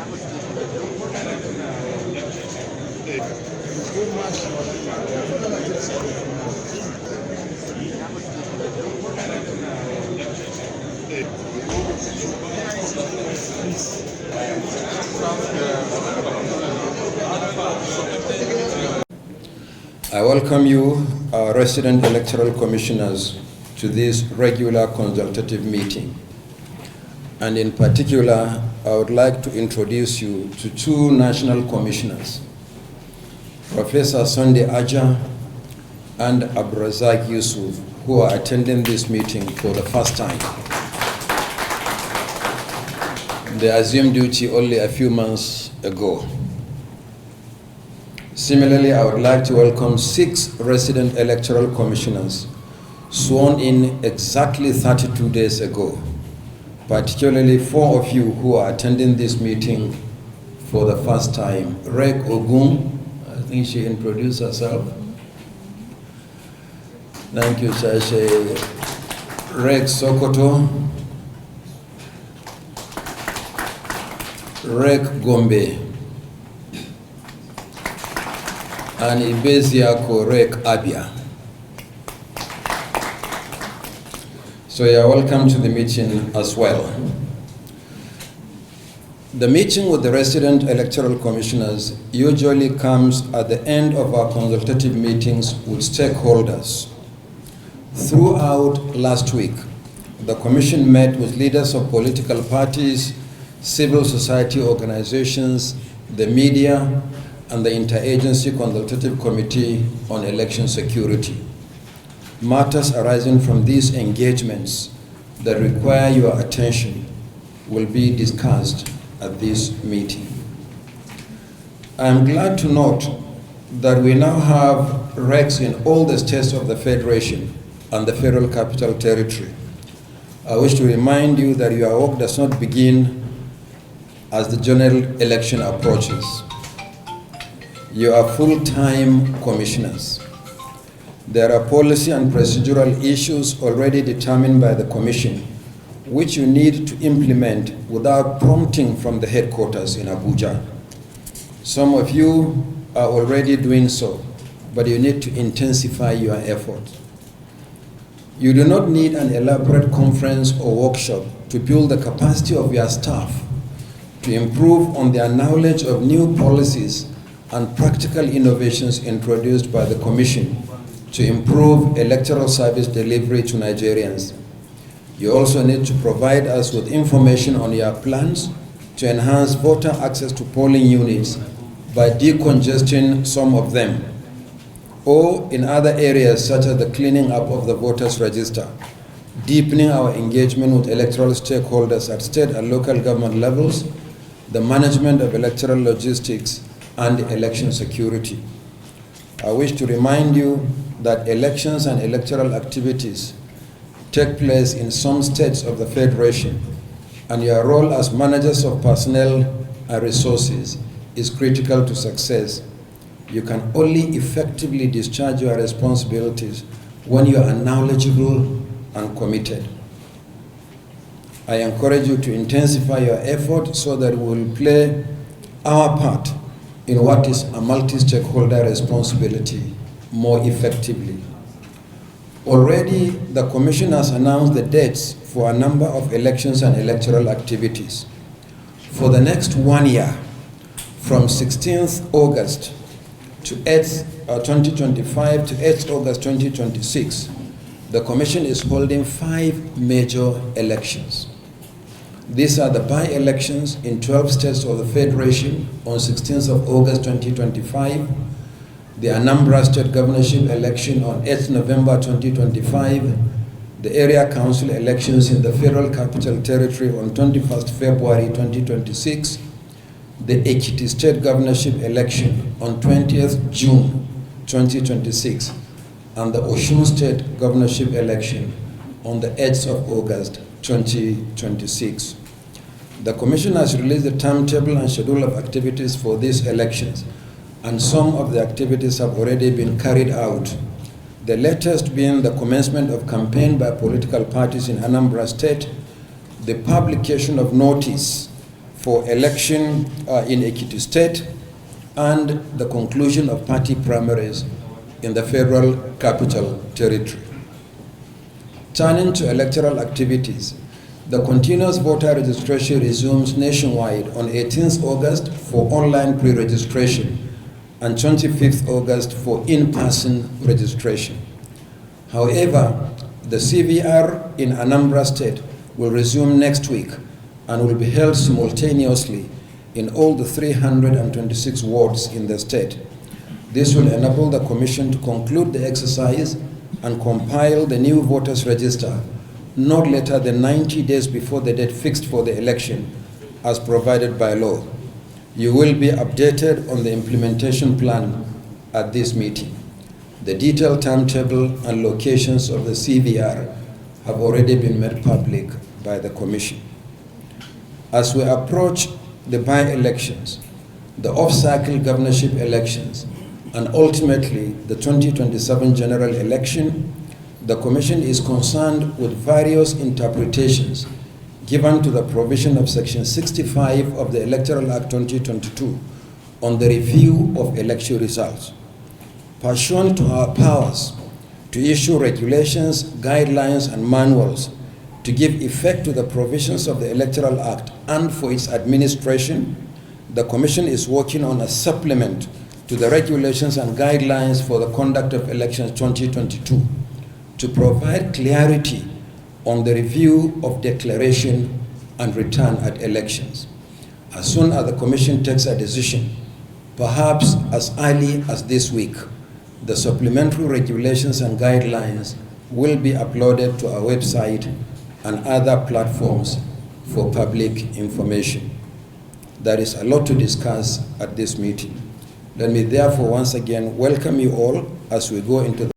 I welcome you, our resident electoral commissioners, to this regular consultative meeting. And in particular, I would like to introduce you to two national commissioners, Professor Sunday Aja and Abrazak Yusuf, who are attending this meeting for the first time. They assumed duty only a few months ago. Similarly, I would like to welcome 6 resident electoral commissioners sworn in exactly 32 days ago, particularly 4 of you who are attending this meeting for the first time. Rek Ogun, I think she introduced herself. Thank you, Shashe. Rek Sokoto. Rek Gombe. And Ibeziako Rek Abia. So you are welcome to the meeting as well. The meeting with the resident electoral commissioners usually comes at the end of our consultative meetings with stakeholders. Throughout last week, the commission met with leaders of political parties, civil society organizations, the media, and the Interagency Consultative Committee on Election Security. Matters arising from these engagements that require your attention will be discussed at this meeting. I am glad to note that we now have recs in all the states of the Federation and the Federal Capital Territory. I wish to remind you that your work does not begin as the general election approaches. You are full-time commissioners. There are policy and procedural issues already determined by the Commission, which you need to implement without prompting from the headquarters in Abuja. Some of you are already doing so, but you need to intensify your efforts. You do not need an elaborate conference or workshop to build the capacity of your staff to improve on their knowledge of new policies and practical innovations introduced by the Commission to improve electoral service delivery to Nigerians. You also need to provide us with information on your plans to enhance voter access to polling units by decongesting some of them, or in other areas such as the cleaning up of the voters' register, deepening our engagement with electoral stakeholders at state and local government levels, the management of electoral logistics, and election security. I wish to remind you that elections and electoral activities take place in some states of the Federation, and your role as managers of personnel and resources is critical to success. You can only effectively discharge your responsibilities when you are knowledgeable and committed. I encourage you to intensify your effort so that we will play our part in what is a multi-stakeholder responsibility more effectively. Already, the Commission has announced the dates for a number of elections and electoral activities. For the next 1 year, from 16th August to 8th 2025 to 8th August 2026, the Commission is holding 5 major elections. These are the by-elections in 12 states of the Federation on 16th of August 2025, the Anambra State Governorship election on 8th November 2025, the Area Council elections in the Federal Capital Territory on 21st February 2026, the Ekiti State Governorship election on 20th June 2026, and the Osun State Governorship election on the 8th of August 2026. The Commission has released the timetable and schedule of activities for these elections, and some of the activities have already been carried out. The latest being the commencement of campaign by political parties in Anambra State, the publication of notice for election in Ekiti State, and the conclusion of party primaries in the Federal Capital Territory. Turning to electoral activities, the continuous voter registration resumes nationwide on 18th August for online pre-registration and 25th August for in-person registration. However, the CVR in Anambra State will resume next week and will be held simultaneously in all the 326 wards in the state. This will enable the Commission to conclude the exercise and compile the new voters register not later than 90 days before the date fixed for the election as provided by law. You will be updated on the implementation plan at this meeting. The detailed timetable and locations of the CVR have already been made public by the Commission. As we approach the by-elections, the off-cycle governorship elections, and ultimately the 2027 general election, the Commission is concerned with various interpretations given to the provision of Section 65 of the Electoral Act 2022 on the review of election results. Pursuant to our powers to issue regulations, guidelines, and manuals to give effect to the provisions of the Electoral Act and for its administration, the Commission is working on a supplement to the regulations and guidelines for the conduct of elections 2022 to provide clarity on the review of declaration and return at elections. As soon as the Commission takes a decision, perhaps as early as this week, the supplementary regulations and guidelines will be uploaded to our website and other platforms for public information. There is a lot to discuss at this meeting. Let me therefore once again welcome you all as we go into the